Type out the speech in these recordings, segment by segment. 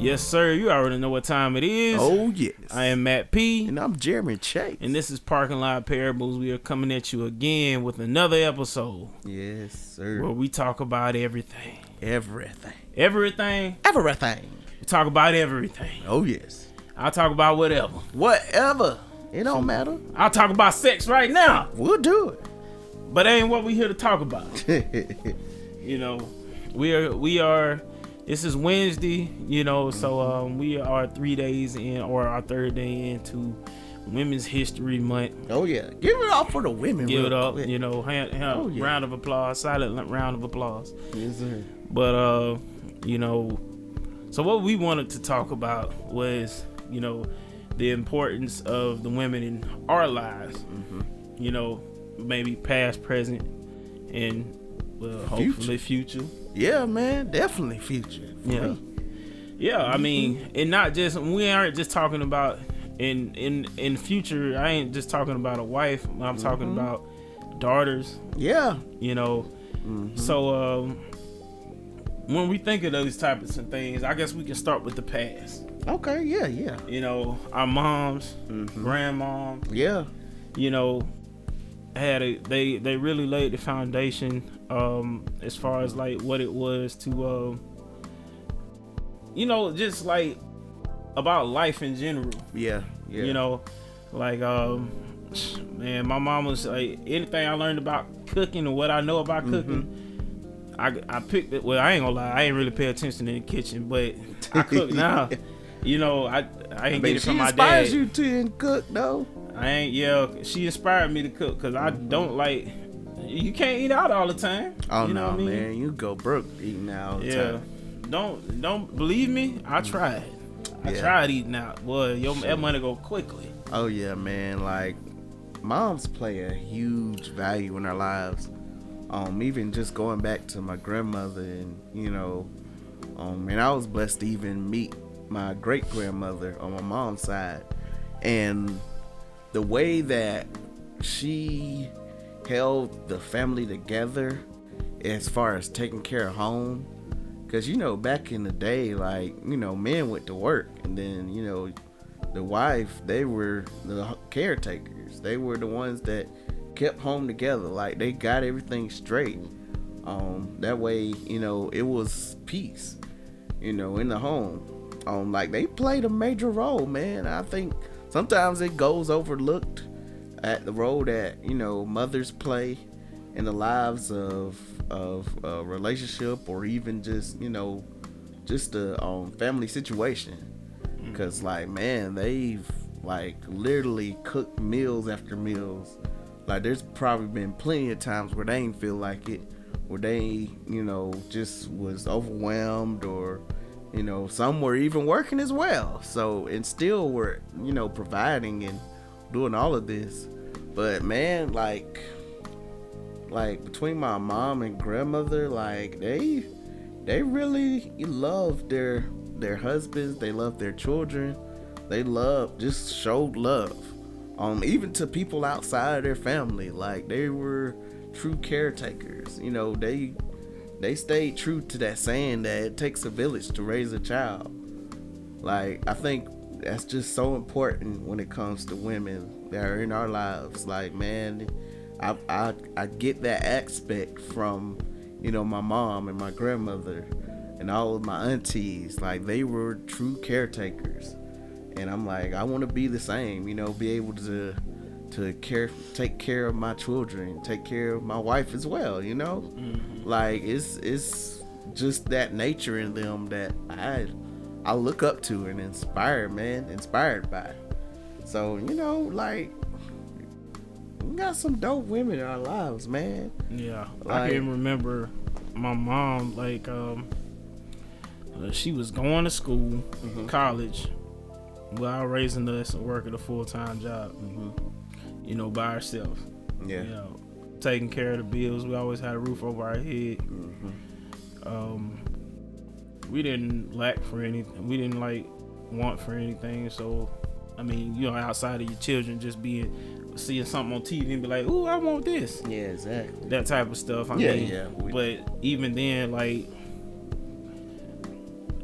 Yes, sir. You already know what time it is. Oh, yes. I am Matt P. And I'm Jeremy Chase. And this is Parking Lot Parables. We are coming at you again with another episode. Yes, sir. Where we talk about everything. Everything. Everything? Everything. We talk about everything. Oh, yes. I'll talk about whatever. Whatever. It don't matter. I'll talk about sex right now. We'll do it. But that ain't what we here to talk about. You know, we are. This is Wednesday, you know, so we are 3 days in, or our third day into Women's History Month. Oh, yeah. Give it up for the women. Give it up, quick. you know, round of applause, silent round of applause. Yes, sir. But, you know, so what we wanted to talk about was, you know, the importance of the women in our lives, you know, maybe past, present, and hopefully future. Yeah, man, definitely future. Yeah. I mean, and not just, we aren't just talking about in future. I ain't just talking about a wife. I'm talking about daughters. Yeah, you know. So when we think of those types of things, I guess we can start with the past. Okay. Yeah. You know, our moms, grandmom. Yeah. You know, they really laid the foundation as far as like what it was to you know, just like about life in general. Yeah. You know, like man, my mom was like, anything I learned about cooking or what I know about cooking, I picked it. Well, I ain't gonna lie, I ain't really pay attention in the kitchen, but I cook now. You know, I ain't get it from my dad. She inspires you to cook, though. She inspired me to cook because I don't like. You can't eat out all the time. Oh, you know what I mean? Man, you go broke eating out all the time. Don't believe me. I tried. I tried eating out. Boy, that money go quickly. Oh yeah, man. Like, moms play a huge value in our lives. Even just going back to my grandmother, and you know, and I was blessed to even meet my great grandmother on my mom's side, and the way that she held the family together as far as taking care of home. Because, you know, back in the day, like, you know, men went to work, and then, you know, the wife, they were the caretakers. They were the ones that kept home together. Like, they got everything straight. That way, you know, it was peace, you know, in the home. Like, they played a major role, man. I think sometimes it goes overlooked at the role that, you know, mothers play in the lives of a relationship, or even just, you know, just a family situation. Because like, man, they've like literally cooked meals after meals. Like, there's probably been plenty of times where they ain't feel like it, where they, you know, just was overwhelmed, or, you know, some were even working as well, so, and still were, you know, providing and doing all of this. But man, like between my mom and grandmother, like they really loved their husbands. They loved their children. They just showed love, even to people outside of their family. Like, they were true caretakers. You know, they stayed true to that saying that it takes a village to raise a child. Like, I think that's just so important when it comes to women that are in our lives. Like, man, I get that aspect from, you know, my mom and my grandmother and all of my aunties. Like, they were true caretakers, and I'm like, I want to be the same, you know, be able to take care of my children, take care of my wife as well, you know. Like, it's just that nature in them that I look up to and inspired by. So, you know, like, we got some dope women in our lives, man. Yeah, like, I can remember my mom, like, she was going to school, college, while raising us and working a full-time job, you know, by herself. Yeah. You know, taking care of the bills. We always had a roof over our head. We didn't lack for anything. We didn't, like, want for anything. So, I mean, you know, outside of your children just seeing something on TV and be like, ooh, I want this. Yeah, exactly. That type of stuff. I mean, but even then, like,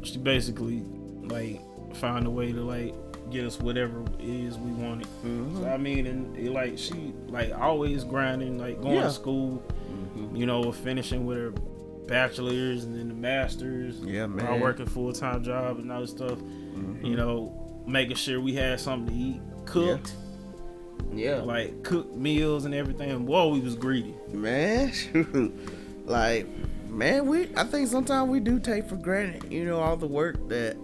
she basically like find a way to like get us whatever it is we wanted. Mm-hmm. So, I mean, and it, like she like always grinding, like going to school, you know, finishing with her bachelor's and then the master's. Yeah, man. While working full-time job and other stuff. You know, making sure we had something to eat, cooked. Yeah. Like cooked meals and everything. And boy, we was greedy. Man, shoot. Like, man, I think sometimes we do take for granted, you know, all the work that,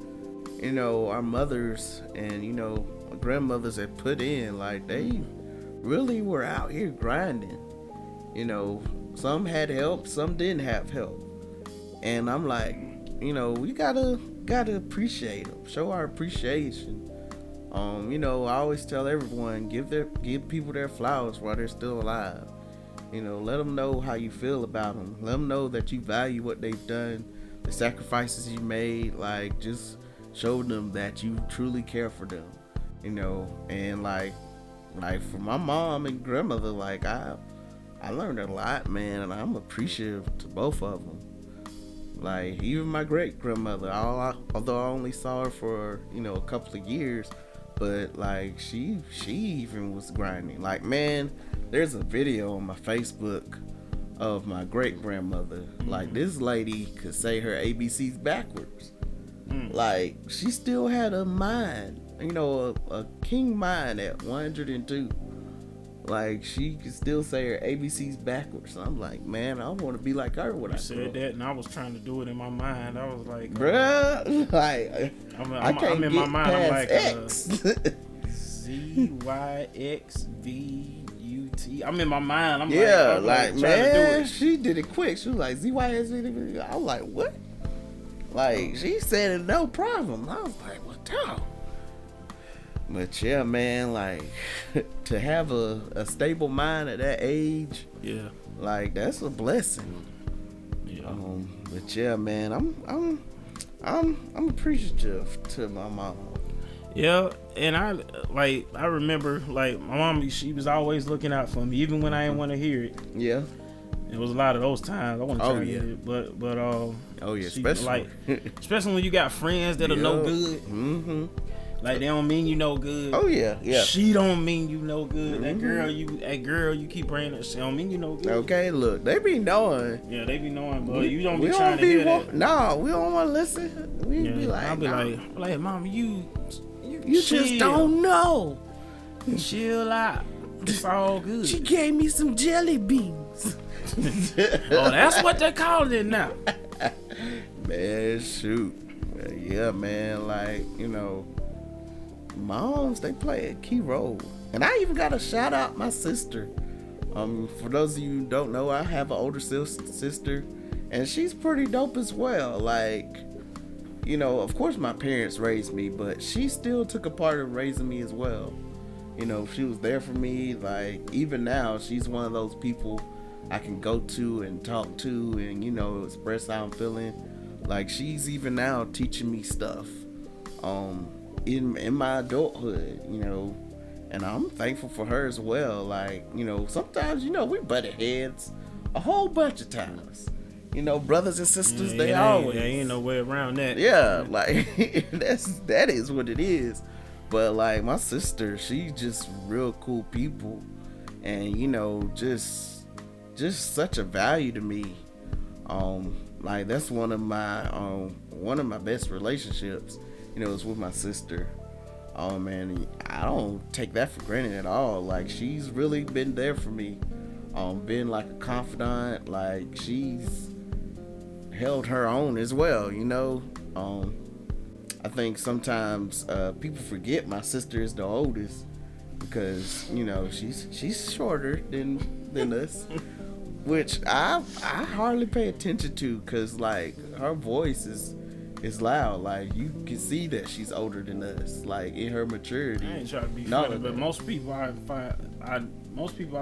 you know, our mothers and, you know, our grandmothers have put in. Like, they really were out here grinding. You know, some had help, some didn't have help. And I'm like, you know, we gotta appreciate them, show our appreciation. You know, I always tell everyone, give people their flowers while they're still alive. You know, let them know how you feel about them. Let them know that you value what they've done, the sacrifices you made. Like, just show them that you truly care for them. You know, and like for my mom and grandmother, like I learned a lot, man, and I'm appreciative to both of them. Like, even my great grandmother, although I only saw her for, you know, a couple of years, but like she even was grinding. Like, man, there's a video on my Facebook of my great grandmother. Like, this lady could say her ABCs backwards. Like, she still had a mind, you know, a king mind at 102. Like, she could still say her ABCs backwards. I'm like, man, I want to be like her when I said that, and I was trying to do it in my mind. I was like, bruh, like, I'm in my mind. I'm like, X. ZYXVUT. I'm in my mind. I'm like man, she did it quick. She was like ZYXVUT. I was like, what? Like, she said it no problem. I was like, what the? But yeah, man, like, to have a stable mind at that age, yeah, like, that's a blessing. Yeah. But yeah, man, I'm appreciative to my mom. Yeah, and I remember, like, my mom, she was always looking out for me, even when I didn't want to hear it. Yeah. It was a lot of those times I want to try to get it, but oh yeah, especially especially when you got friends that are no good. Mm-hmm. Like, they don't mean you no good. Oh yeah, yeah. She don't mean you no good. Mm-hmm. That girl you keep praying that she don't mean you no good. Okay, look, they be knowing. Yeah, they be knowing, but you don't be trying to hear that. No, we don't want to listen. We be like, I'll be like, Mama, you just don't know. Chill out. It's all good. She gave me some jelly beans. Oh, that's what they call it now. Man, shoot. Yeah, man, like, you know, moms, they play a key role. And I even gotta shout out my sister. For those of you who don't know, I have an older sister, and she's pretty dope as well. Like, you know, of course my parents raised me, but she still took a part of raising me as well. You know, she was there for me. Like, even now, she's one of those people I can go to and talk to and, you know, express how I'm feeling. Like, she's even now teaching me stuff in my adulthood, you know, and I'm thankful for her as well. Like, you know, sometimes, you know, we butted heads a whole bunch of times. You know, brothers and sisters, they always. There ain't no way around that. Yeah, like, that is what it is. But, like, my sister, she's just real cool people. And, you know, just such a value to me. Like, that's one of my best relationships, you know, is with my sister. And I don't take that for granted at all. Like, she's really been there for me. Been like a confidant. Like, she's held her own as well, you know. I think sometimes people forget my sister is the oldest because, you know, she's shorter than us, which I hardly pay attention to because, like, her voice is loud. Like, you can see that she's older than us, like, in her maturity. I ain't trying to be funny, but most people I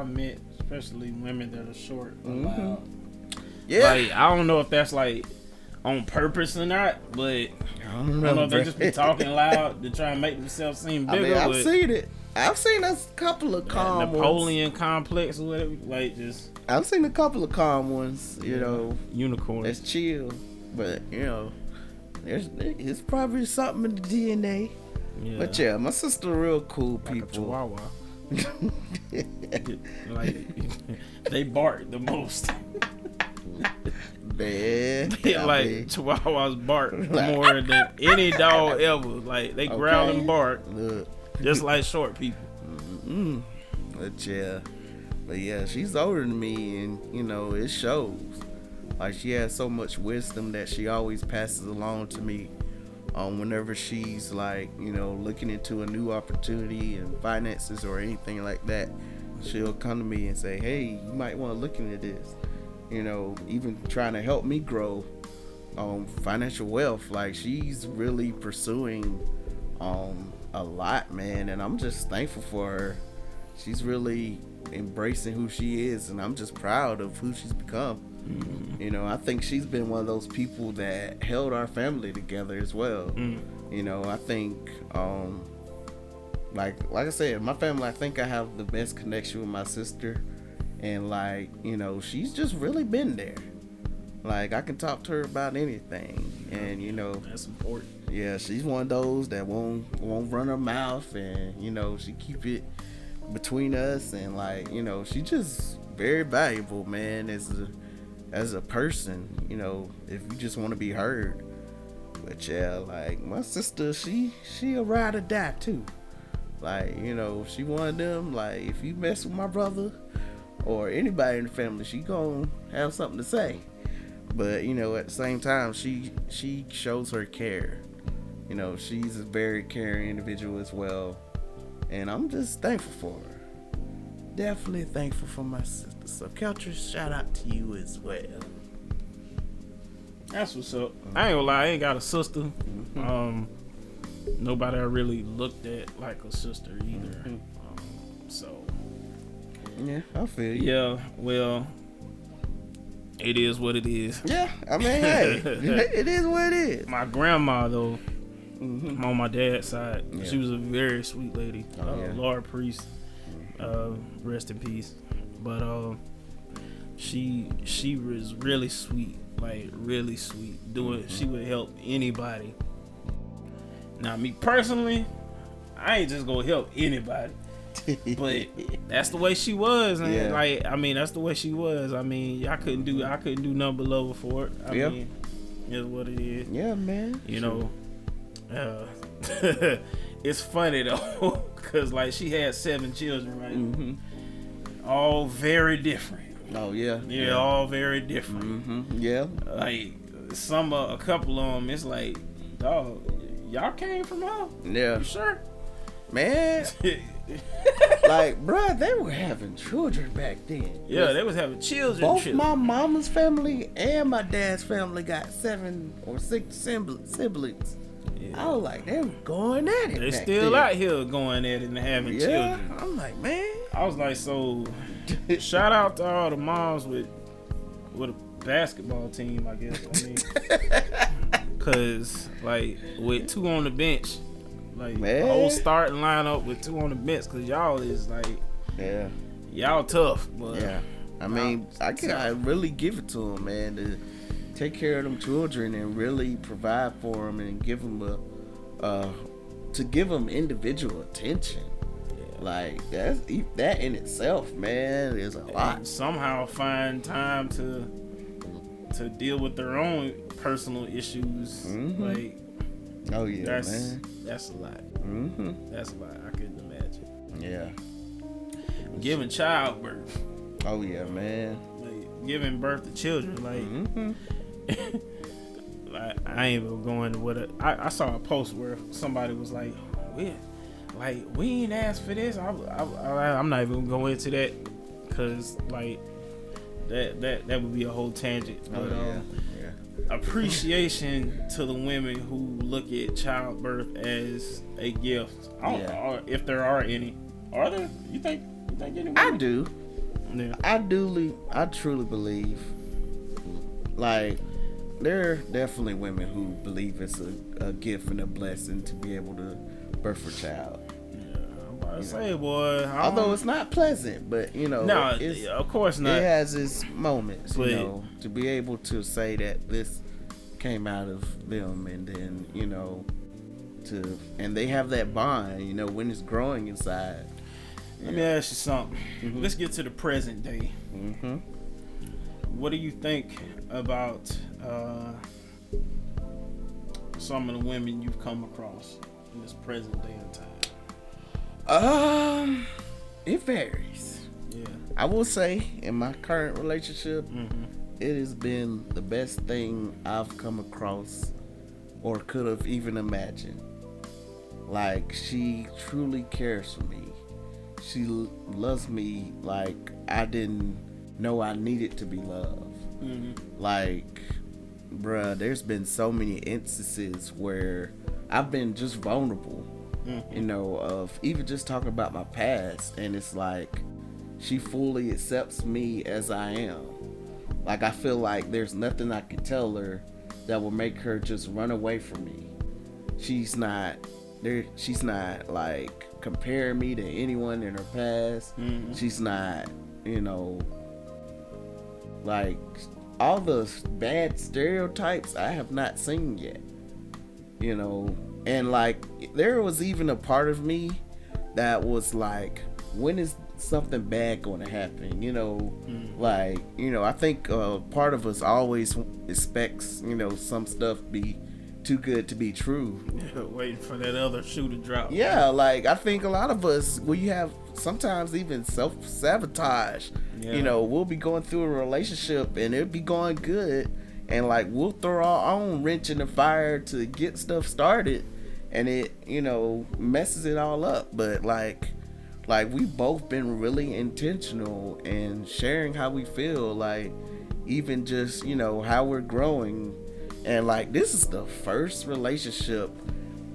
met, especially women that are short, are loud. Yeah, like, I don't know if that's like on purpose or not, but I don't know if they just be talking loud to try and make themselves seem bigger. I mean, I've seen it. I've seen a couple of calm Napoleon ones. complex or whatever. Like, just I've seen a couple of calm ones. You know, unicorns. That's chill, but you know, it's probably something in the DNA. Yeah. But yeah, my sister real cool Like a people. chihuahua. Like they bark the most. Man, Like chihuahuas bark more than any dog ever. Like they growl and bark, Look. just like short people. Mm-mm. But yeah, she's older than me, and you know it shows. Like she has so much wisdom that she always passes along to me. Whenever she's like, you know, looking into a new opportunity and finances or anything like that, she'll come to me and say, "Hey, you might want to look into this." You know, even trying to help me grow financial wealth. Like she's really pursuing a lot, man, and I'm just thankful for her. She's really embracing who she is, and I'm just proud of who she's become. Mm-hmm. You know, I think she's been one of those people that held our family together as well. You know, I think like I said, my family, I think I have the best connection with my sister. And like, you know, she's just really been there. Like I can talk to her about anything, and you know, That's important. yeah, she's one of those that won't run her mouth, and you know, she keep it between us, and like, you know, she just very valuable, man, as a person. You know, if you just want to be heard. But yeah, like my sister, she a ride or die too. Like, you know, she one of them. Like if you mess with my brother or anybody in the family, she gonna have something to say. But you know, at the same time, she shows her care. You know, she's a very caring individual as well, and I'm just thankful for her. Definitely thankful for my sister. So Keltra, shout out to you as well. That's what's up. I ain't gonna lie, I ain't got a sister. Nobody I really looked at like a sister either. So Yeah, I feel you. yeah, well, it is what it is. Yeah, I mean, hey, it is what it is. My grandma though, on my dad's side, Yeah. she was a very sweet lady. Oh, yeah. Laura Priest, rest in peace. But she was really sweet, like really sweet. She would help anybody. Now me personally, I ain't just gonna help anybody. But that's the way she was, and Yeah. like I mean, that's the way she was. I mean, I couldn't do nothing but love her for it. I mean, it's what it is. Yeah, man. You know, it's funny though, cause like she had 7 children, right? All very different. Oh yeah. Yeah, all very different. Yeah. Like a couple of them, it's like, dog, y'all came from her? Yeah. You sure? Man. Like, bruh, they were having children back then. Yeah, they was having children. Both my mama's family and my dad's family got 7 or 6 siblings. Yeah. I was like, they were going at it. They back still then. out here going at it and having Yeah. children. I'm like, man. I was like, so shout out to all the moms with a basketball team, I guess. I mean, cause like with 2 on the bench, like Man. the whole starting lineup with 2 on the bench, cause y'all is like, Yeah. y'all tough. But Yeah. I mean, I really give it to them, man, to take care of them children and really provide for them and give them to give them individual attention. Like that in itself, man, is a lot. and somehow find time to deal with their own personal issues. Like Oh yeah, that's man. that's a lot. That's a lot. I couldn't imagine. Yeah. Giving childbirth, Oh yeah, man. like giving birth to children, like, like I ain't even going to what I saw a post where somebody was like, we ain't asked for this. I'm not even gonna go into that, cause like that would be a whole tangent. Oh But, yeah. appreciation to the women who look at childbirth as a gift. I don't know if there are any. Are there? You think any women? I do. Yeah. I truly believe, like, there are definitely women who believe it's a gift and a blessing to be able to birth a child. I'm about to say, boy. Although it's not pleasant, but you know, no, it's, of course not. it has its moments, But- you know, to be able to say that this came out of them, and then and they have that bond, when it's growing inside. Let me ask you something. Mm-hmm. Let's get to the present day. Mm-hmm. What do you think about some of the women you've come across in this present day and time? It varies. Yeah. I will say, in my current relationship, it has been the best thing I've come across or could have even imagined. Like, she truly cares for me. She loves me like I didn't know I needed to be loved. Like, bruh, there's been so many instances where I've been just vulnerable, of even just talking about my past, and it's like she fully accepts me as I am. Like, I feel like there's nothing I can tell her that will make her just run away from me. She's not like comparing me to anyone in her past. She's not, like all the bad stereotypes I have not seen yet. And like there was even a part of me that was like, when is something bad going to happen? Like, I think part of us always expects, some stuff be too good to be true. Yeah, waiting for that other shoe to drop. Yeah, like I think a lot of us, we have sometimes even self-sabotage. Yeah. We'll be going through a relationship and it'll be going good, and like we'll throw our own wrench in the fire to get stuff started, and it, messes it all up. But like we've both been really intentional in sharing how we feel, like even just, how we're growing. And like, this is the first relationship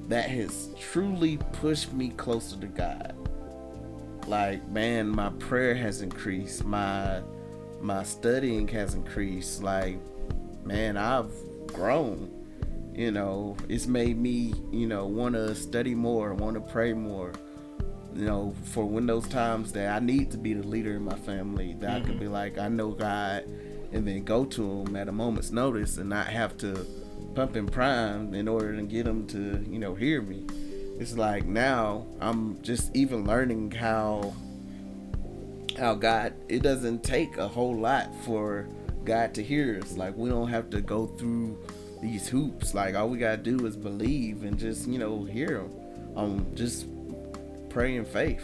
that has truly pushed me closer to God. Like, man, my prayer has increased. My studying has increased. Like, man, I've grown. It's made me, want to study more, want to pray more. For when those times that I need to be the leader in my family, that I could be like, I know God, and then go to him at a moment's notice and not have to pump and prime in order to get him to, hear me. It's like now I'm just even learning how God, it doesn't take a whole lot for God to hear us. Like, we don't have to go through these hoops. Like, all we gotta do is believe and just, hear him. Just pray in faith.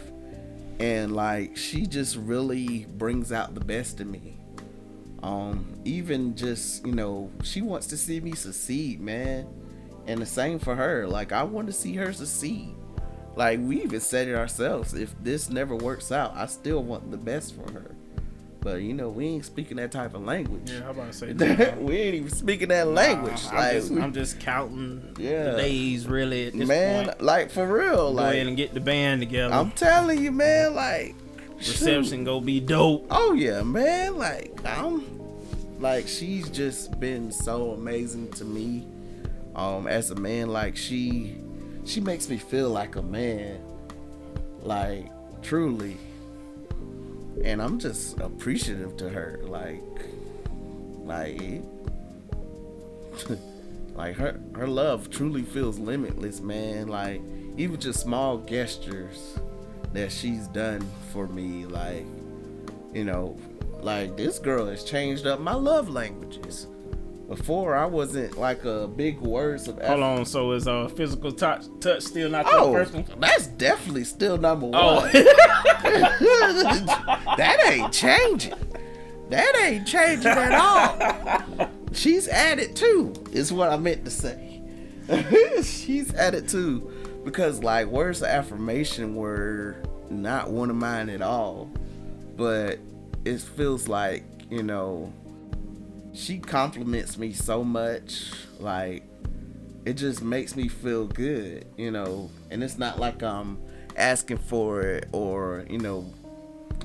And like, she just really brings out the best in me. Even just, she wants to see me succeed, man. And the same for her. Like, I want to see her succeed. Like, we even said it ourselves. If this never works out, I still want the best for her. But, we ain't speaking that type of language. Yeah, how about to say that? We ain't even speaking that language. I'm just counting the days, really, at this point. Like, for real. Go ahead and get the band together. I'm telling you, man, like, reception go be dope. Oh, yeah, man. Like, she's just been so amazing to me. As a man, like, she makes me feel like a man. Like, truly. And I'm just appreciative to her. Like like her love truly feels limitless, man. Like, even just small gestures that she's done for me, like, like, this girl has changed up my love languages. Before, I wasn't like a big words of effort. Hold on, so is physical touch still not your first one? That's definitely still number one. That ain't changing. That ain't changing at all. She's added too, is what I meant to say. She's added too, because like, words of affirmation were not one of mine at all, but it feels like, she compliments me so much. Like, it just makes me feel good, and it's not like I'm asking for it or,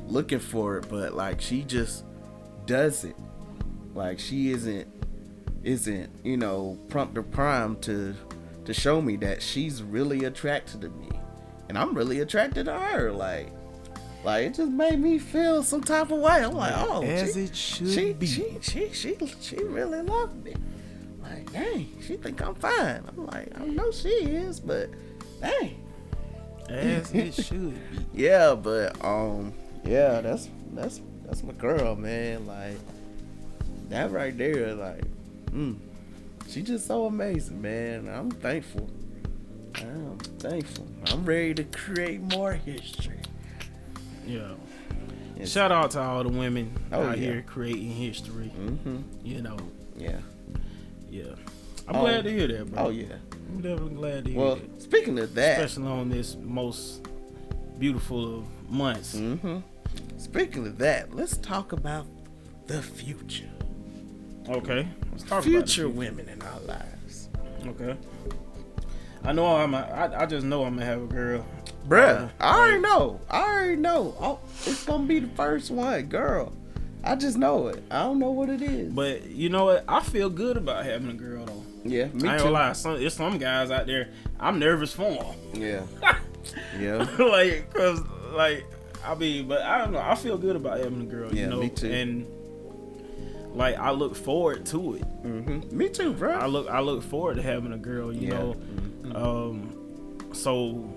looking for it, but like, she just does it. Like, she isn't prompt or primed to show me that she's really attracted to me, and I'm really attracted to her. Like it just made me feel some type of way. I'm like, oh, it should be. She really loved me. Like, like, dang, she think I'm fine. I'm like, I know she is, but dang. As it should be. Yeah, but yeah, that's my girl, man. Like that right there, like, she just so amazing, man. I'm thankful. I'm ready to create more history. Yeah. Yes. Shout out to all the women out yeah. here creating history. You know. Yeah. Yeah. I'm glad to hear that, bro. Oh yeah. I'm definitely glad to hear Well, that. speaking of that, Especially on this most beautiful of months. Speaking of that, let's talk about the future. Okay. Let's talk Future about women in our lives. Okay. I know I just know I'm gonna have a girl. Bruh, I already know. Oh, it's gonna be the first one, girl. I just know it. I don't know what it is. But you know what? I feel good about having a girl though. Yeah, me I ain't too. gonna lie. There's some guys out there, I'm nervous for them. Yeah. Yeah. Like, cause like, I mean, but I don't know. I feel good about having a girl. Yeah, you know? me too. And like, I look forward to it. Me too, bro. I look forward to having a girl. You know. So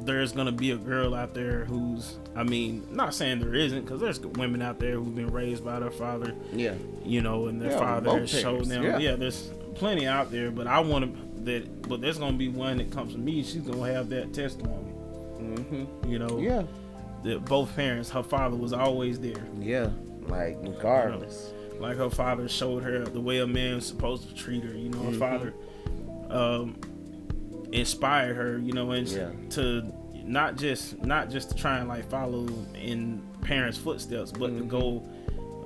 there's gonna be a girl out there who's, I mean, not saying there isn't, because there's women out there who've been raised by their father. Yeah. You know, and their father has showed them. Yeah, there's plenty out there, but I want but there's gonna be one that comes to me. She's gonna have that testimony. You know. Yeah. That both parents, her father was always there. Yeah. Like regardless. You know, like her father showed her the way a man's supposed to treat her. You know, her father inspired her. You know, and to not just to try and like follow in parents' footsteps, but to go,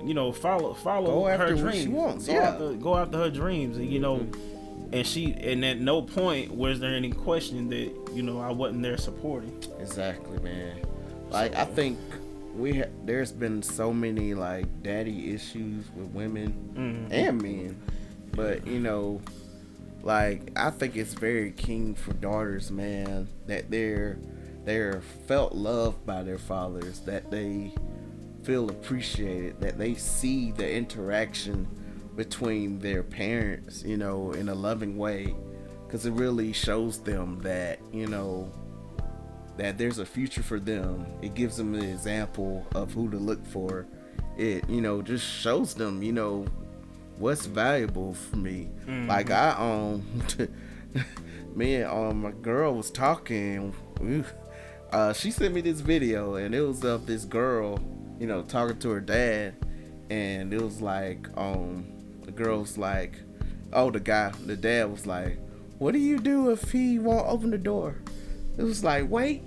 you know, follow her dreams. She wants. Go after her dreams, and you know, and at no point was there any question that, you know, I wasn't there supporting. Exactly, man. Like, I think there's been so many like daddy issues with women and men, but you know, like, I think it's very keen for daughters, man, that they're felt loved by their fathers, that they feel appreciated, that they see the interaction between their parents, you know, in a loving way, because it really shows them that, you know, that there's a future for them. It gives them an example of who to look for. It, you know, just shows them, you know, what's valuable for me. Like, me and my girl was talking. She sent me this video, and it was of this girl, you know, talking to her dad, and it was like, the girl's like, the dad was like, what do you do if he won't open the door? It was like, wait,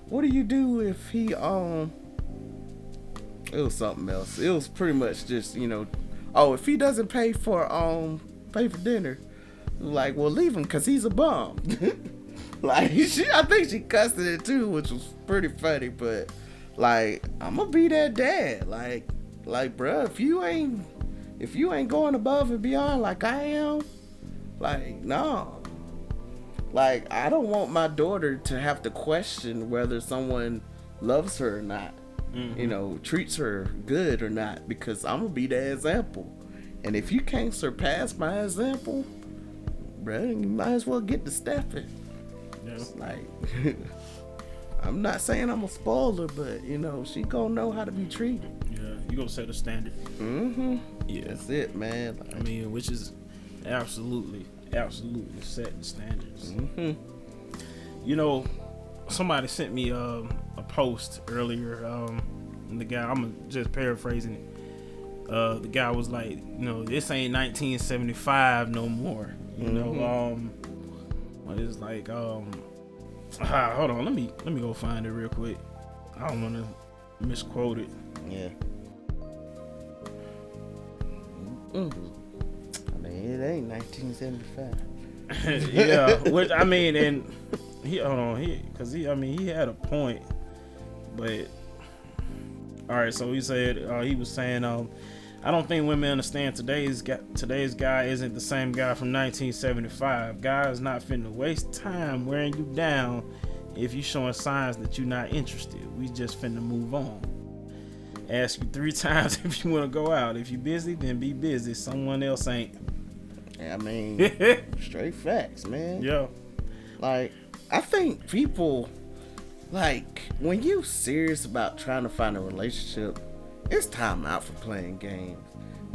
what do you do if he, it was something else. It was pretty much just, you know, if he doesn't pay for dinner, like, well, leave him, cause he's a bum. Like, I think she cussed it too, which was pretty funny, but like, I'm gonna be that dad. Like, bruh, if you ain't going above and beyond like I am, like, no. Like, I don't want my daughter to have to question whether someone loves her or not, you know, treats her good or not, because I'm gonna be that example. And if you can't surpass my example, bruh, you might as well get to stepping. Yeah. It's like, I'm not saying I'm a spoiler, but, you know, she gonna know how to be treated. Yeah, you gonna set a standard. Yeah, that's it, man. Like, I mean, which is absolutely setting standards. You know, somebody sent me a post earlier. The guy, I'm just paraphrasing it. The guy was like, you know, this ain't 1975 no more. You know, it's like, hold on, let me go find it real quick. I don't want to misquote it. Yeah. I mean, it ain't 1975. Yeah, which, I mean, and he had a point, but all right. So he said, he was saying, I don't think women understand today's guy isn't the same guy from 1975. Guy's not finna waste time wearing you down if you showing signs that you're not interested. We just finna move on. Ask you 3 times if you want to go out. If you busy, then be busy. Someone else ain't. I mean, straight facts, man. Yeah. Like, I think people, like, when you serious about trying to find a relationship, it's time out for playing games.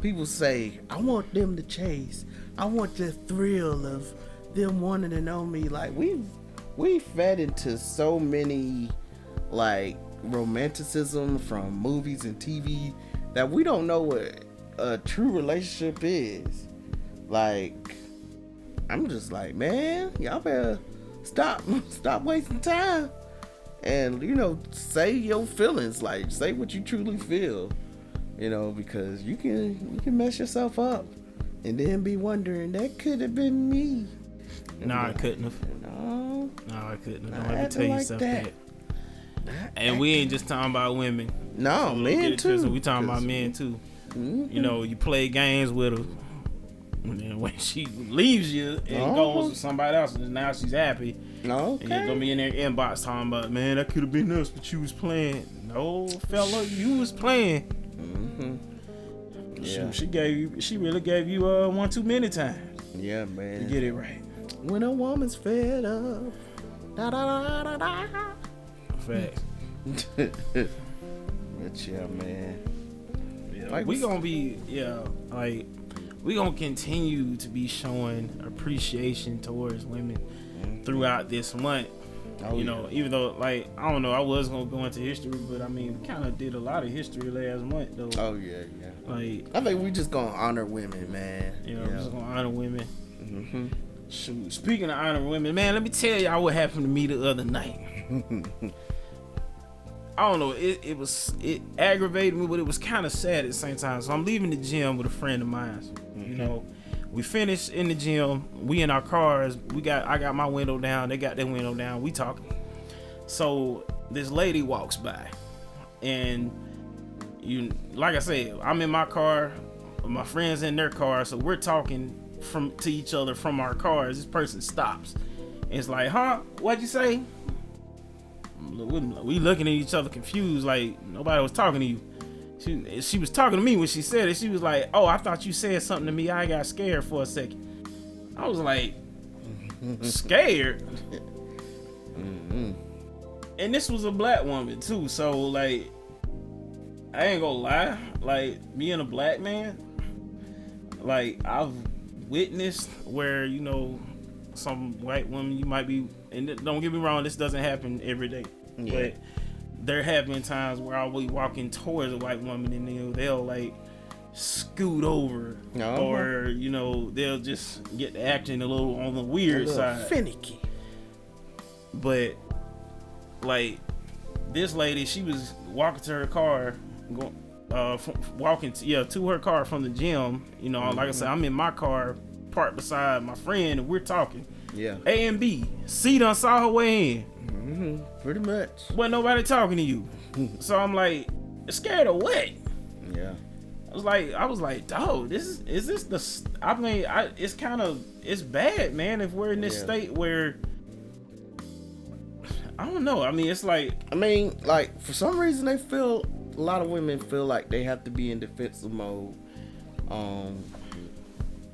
People say, I want them to chase. I want the thrill of them wanting to know me. Like, we fed into so many, like, romanticism from movies and TV that we don't know what a true relationship is. Like, I'm just like, man, y'all better stop wasting time and, you know, say your feelings. Like, say what you truly feel, you know, because you can mess yourself up and then be wondering, that could have been me. No, I couldn't have. No, I couldn't have. Don't ever tell yourself that. And we ain't just talking about women. No, So men too. We talking about men too. Mm-hmm. You know, you play games with her, and then when she leaves you and goes with somebody else, and now she's happy. Okay. And you're gonna be in their inbox talking about, man, that could have been us, but you was playing. No, fella, you was playing. Mm-hmm. Yeah. She really gave you one too many times. Yeah, man. To get it right. When a woman's fed up. Da, da, da, da, da. Facts. But yeah, man. Yeah, Like we gonna be, we gonna continue to be showing appreciation towards women throughout this month. Oh, you know, even though, like, I don't know, I was gonna go into history, but I mean, we kind of did a lot of history last month, though. Oh yeah. Like, I think we just gonna honor women, man. you know, we're just gonna honor women. Mm-hmm. Shoot, speaking of honoring women, man, let me tell y'all what happened to me the other night. I don't know, it aggravated me, but it was kind of sad at the same time. So I'm leaving the gym with a friend of mine. Mm-hmm. You know, we finished in the gym. We in our cars. I got my window down. They got their window down. We talking. So this lady walks by, and like I said, I'm in my car. My friend's in their car, so we're talking to each other from our cars. This person stops. And it's like, huh? What'd you say? We looking at each other confused, like nobody was talking to you. She was talking to me when she said it. She was like, oh, I thought you said something to me. I got scared for a second. I was like, scared? Mm-hmm. And this was a black woman too, so like, I ain't gonna lie, like, being a black man, like, I've witnessed where, you know, some white women, you might be, and don't get me wrong, this doesn't happen every day, but there have been times where I'll be walking towards a white woman and they'll like scoot over, or, you know, they'll just get acting a little on the weird side, finicky. But like, this lady, she was walking to her car, walking to her car from the gym. You know, like I said, I'm in my car, parked beside my friend, and we're talking. Yeah. A and B. C done saw her way in. Mm-hmm. Pretty much. Wasn't nobody talking to you. So I'm like, scared of what? Yeah. I was like, dog, is this the? I mean, it's bad, man. If we're in this state where, I don't know. I mean, it's like, like, for some reason a lot of women feel like they have to be in defensive mode,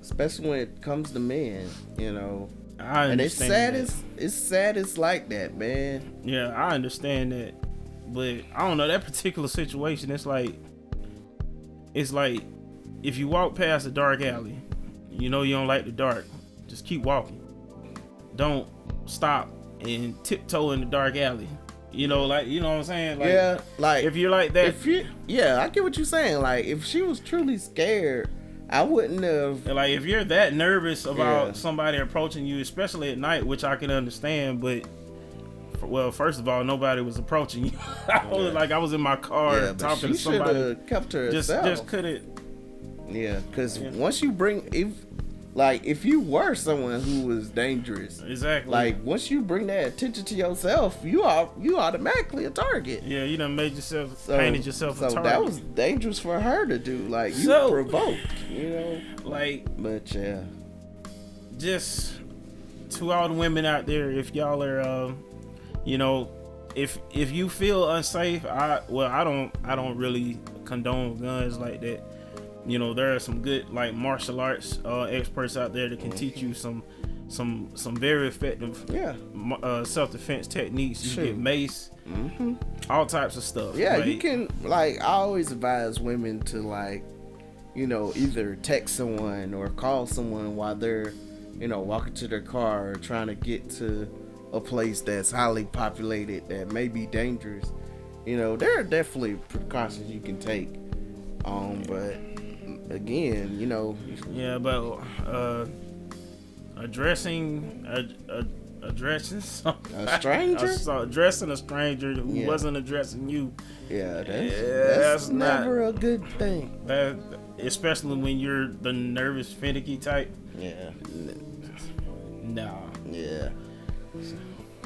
especially when it comes to men, you know. I understand. And it's sad it's like that, man. Yeah, I understand that, but I don't know, that particular situation. It's like if you walk past a dark alley, you know you don't like the dark, just keep walking. Don't stop and tiptoe in the dark alley. You know, like, you know what I'm saying? Like, yeah, like, if you're like that, I get what you're saying. Like, if she was truly scared, I wouldn't have. Like, if you're that nervous about somebody approaching you, especially at night, which I can understand, but first of all, nobody was approaching you. I was in my car talking to somebody. Kept to herself. Just couldn't. Yeah, because once you bring, if you were someone who was dangerous, exactly. Like, once you bring that attention to yourself, you automatically a target. Yeah, you done painted yourself a target. So that was dangerous for her to do. Like, you provoked, you know. Like, but yeah, just to all the women out there, if y'all are, you know, if you feel unsafe, I don't really condone guns like that. You know, there are some good like martial arts experts out there that can teach you some very effective self-defense techniques. You get mace, all types of stuff. Yeah, like, you can, like, I always advise women to, like, you know, either text someone or call someone while they're, you know, walking to their car or trying to get to a place that's highly populated that may be dangerous. You know, there are definitely precautions you can take. But again, you know. Yeah, but addressing a stranger, addressing a stranger who wasn't addressing you. Yeah, that's never a good thing. That, especially when you're the nervous, finicky type. Yeah. Nah. Yeah.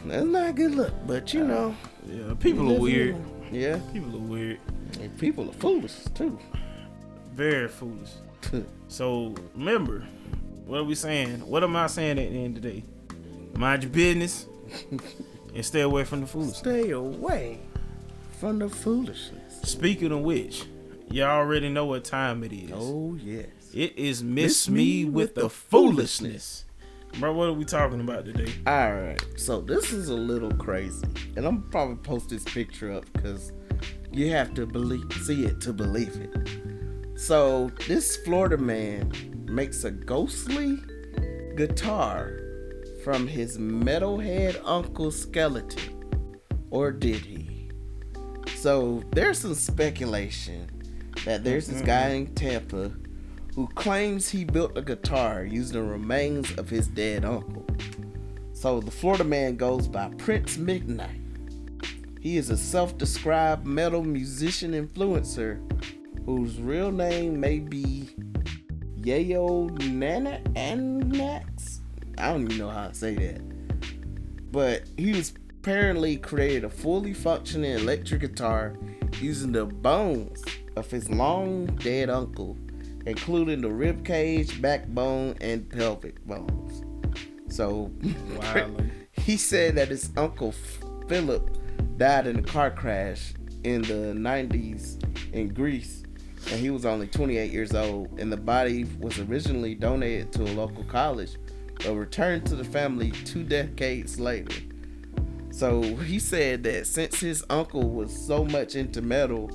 That's not a good look, but you know. Yeah, people are weird. Yeah. People are weird. And people are foolish too. Very foolish. So remember, what are we saying? What am I saying at the end of the day? Mind your business and stay away from the foolishness. Stay away from the foolishness. Speaking of which, y'all already know what time it is. Oh, yes. It is Miss Me with the Foolishness. Bro, what are we talking about today? Alright, so this is a little crazy. And I'm probably post this picture up because you have to see it to believe it. So, this Florida man makes a ghostly guitar from his metalhead uncle's skeleton. Or did he? So, there's some speculation that there's this guy in Tampa who claims he built a guitar using the remains of his dead uncle. So, the Florida man goes by Prince Midnight. He is a self-described metal musician influencer whose real name may be Yayo Anax. I don't even know how to say that. But he was apparently created a fully functioning electric guitar using the bones of his long dead uncle, including the rib cage, backbone, and pelvic bones. So, he said that his uncle Philip died in a car crash in the 90s in Greece, and he was only 28 years old, and the body was originally donated to a local college, but returned to the family 2 decades later. So he said that since his uncle was so much into metal,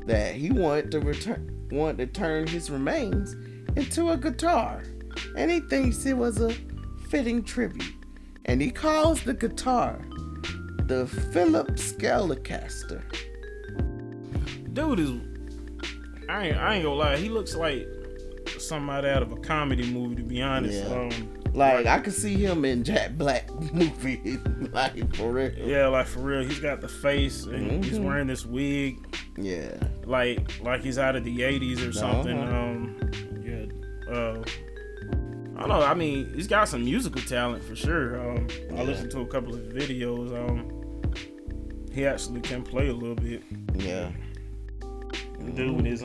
that he wanted to turn his remains into a guitar, and he thinks it was a fitting tribute, and he calls the guitar the Philips Telecaster. Dude is, I ain't gonna lie, he looks like somebody out of a comedy movie, to be honest. Yeah. Like, I could see him in Jack Black movie, like, for real. Yeah, like, for real. He's got the face, and he's wearing this wig. Yeah. Like he's out of the 80s or something. I don't know. I mean, he's got some musical talent for sure. I listened to a couple of videos. He actually can play a little bit. Yeah. The dude is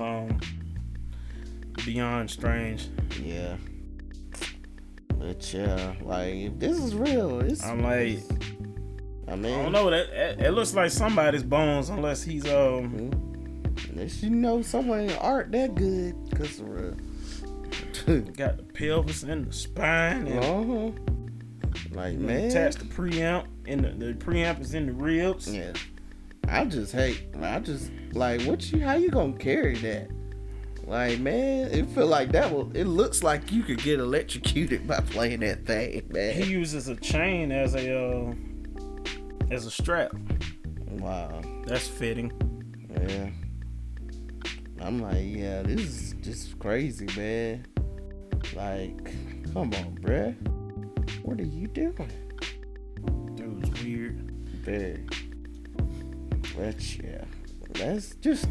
beyond strange. Yeah. But yeah, like, if this is real, I'm like, I don't know. That it looks like somebody's bones, unless he's unless you know someone in art that good, cause got the pelvis and the spine, and like, man, attached the preamp, and the preamp is in the ribs. Yeah, I just like, how you gonna carry that? Like, man, it feel like it looks like you could get electrocuted by playing that thing, man. He uses a chain as a strap. Wow. That's fitting. Yeah. I'm like, yeah, this is just crazy, man. Like, come on, bruh. What are you doing? Dude's weird. Very. But yeah, that's just,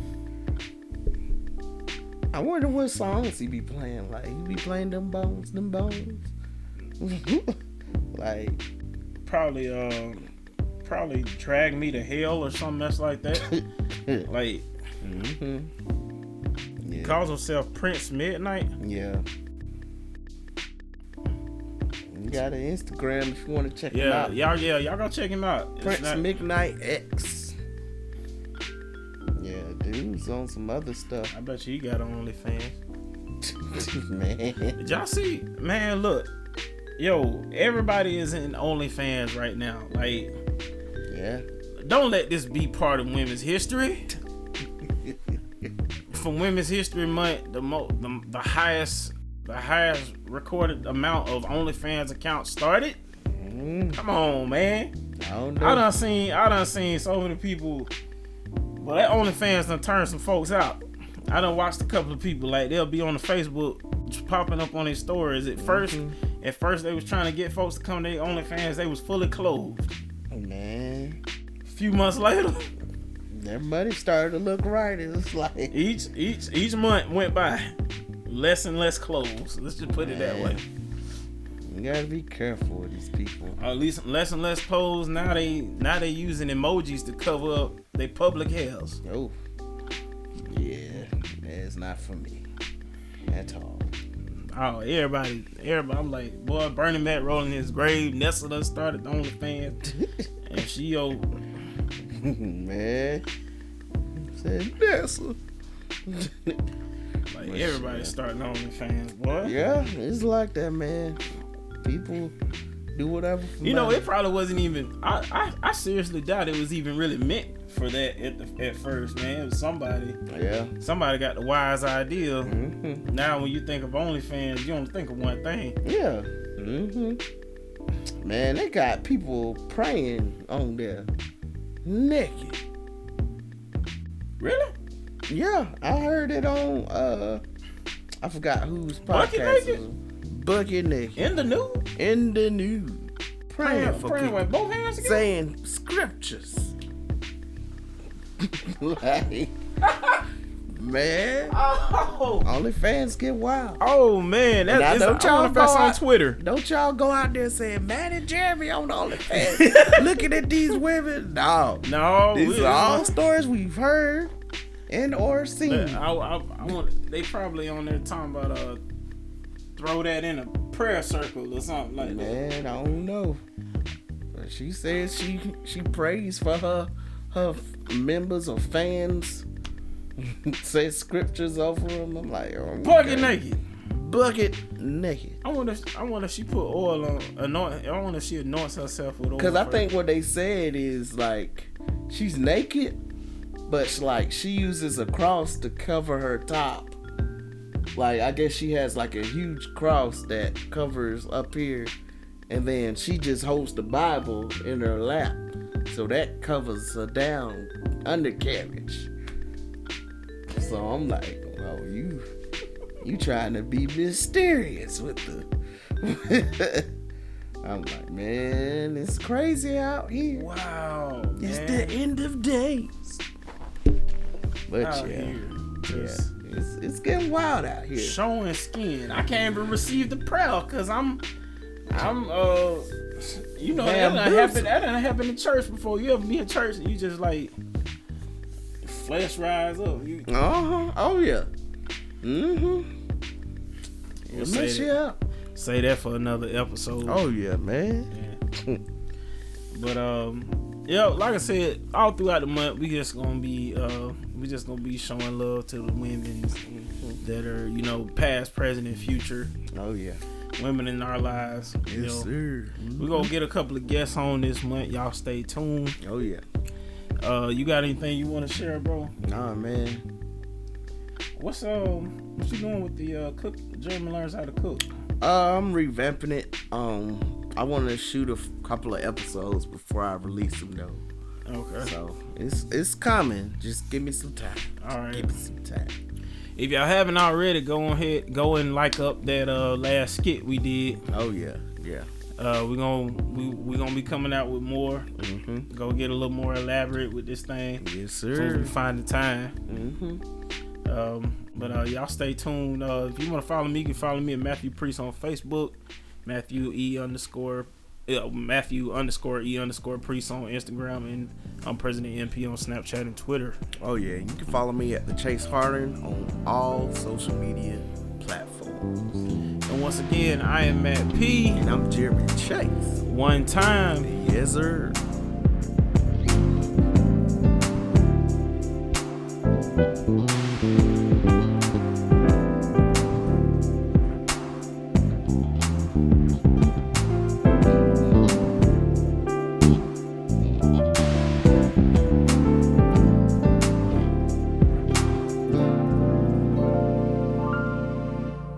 I wonder what songs he be playing. Like, he be playing them bones. Like, probably Drag Me to Hell or something that's like that. Like, he calls himself Prince Midnight. Yeah. You got an Instagram if you want to check him out. Y'all go check him out. Prince Midnight X. Yeah, dude's on some other stuff. I bet you he got OnlyFans. Man. Did y'all see? Man, look. Yo, everybody is in OnlyFans right now. Like, Yeah. don't let this be part of Women's History. For Women's History Month, the highest recorded amount of OnlyFans accounts started. Come on, man. I don't know. I done seen so many people. Well, that OnlyFans done turned some folks out. I done watched a couple of people, like, they'll be on the Facebook just popping up on their stories. At first they was trying to get folks to come to their OnlyFans. They was fully clothed. Man. A few months later, Their money started to look right. It's like each month went by, less and less clothes. Let's just put it that way. You gotta be careful with these people. At least less and less clothes. Now they using emojis to cover up their public hairs. Oh, yeah, it's not for me at all. Oh, everybody. I'm like, boy, Bernie Mac rolling his grave. Nessa done started the OnlyFans, and she Man, said Nessa. Like, everybody starting OnlyFans, boy. Yeah, it's like that, man. People do whatever. You know, it probably wasn't even. I seriously doubt it was even really meant for that at first, man. It was somebody. Yeah. Somebody got the wise idea. Mm-hmm. Now, when you think of OnlyFans, you don't think of one thing. Yeah. Mm-hmm. Man, they got people praying on there naked. Really? Yeah, I heard it on I forgot whose Bucket podcast. Naked? Bucket Naked. In the news? In the news. Praying for praying people. with both hands together? Saying scriptures. Like, man. Oh. OnlyFans get wild. Oh man, Now, that's don't y'all on that's go on out- Twitter. Don't y'all go out there saying Matt and Jeremy on OnlyFans looking at these women. No. No, These are all stories we've heard and or seen. I want. They probably on there talking about throw that in a prayer circle or something like that. Man, I don't know. But she says she prays for her members or fans. Say scriptures over them. I'm like, oh, Bucket naked. Bucket naked. I wonder if she put oil on anoint. I wonder if she anoints herself with oil. Because I first. think what they said is like she's naked, but she uses a cross to cover her top. Like, I guess she has like a huge cross that covers up here, and then she just holds the Bible in her lap, so that covers her down undercarriage. So I'm like, well, you trying to be mysterious with the. I'm like, man, it's crazy out here. Wow, It's man. the end of days. But Out yeah, here, yeah, just it's getting wild out here. showing skin. I can't even receive the prayer because I'm you know, that done happened in church before. You ever be in church and you just like flesh rise up. Oh yeah. It'll mess you up. Say that for another episode. Oh yeah, man. Yeah. But yeah, like I said, all throughout the month we just gonna be showing love to the women that are, you know, past, present, and future. Oh yeah. Women in our lives. You Yes, know, sir. we're gonna get a couple of guests on this month. Y'all stay tuned. Oh yeah. You got anything you want to share, bro? Nah, man. What you doing with the cook? Jeremy learns how to cook. I'm revamping it. I want to shoot a couple of episodes before I release them though. Okay. So it's coming. Just give me some time. All right. Give me some time. If y'all haven't already, go and like up that last skit we did. Oh yeah, yeah. We gonna be coming out with more. Mm-hmm. Go get a little more elaborate with this thing. Yes, As soon as we sir. find the time. Mm-hmm. But y'all stay tuned. If you want to follow me, you can follow me at Matthew Priest on Facebook, Matthew _E_ Priest on Instagram, and I'm President MP on Snapchat and Twitter. Oh yeah, you can follow me at the Chase Harden on all social media platforms. And once again, I am Matt P. And I'm Jeremy Chase. One time. Yes, sir.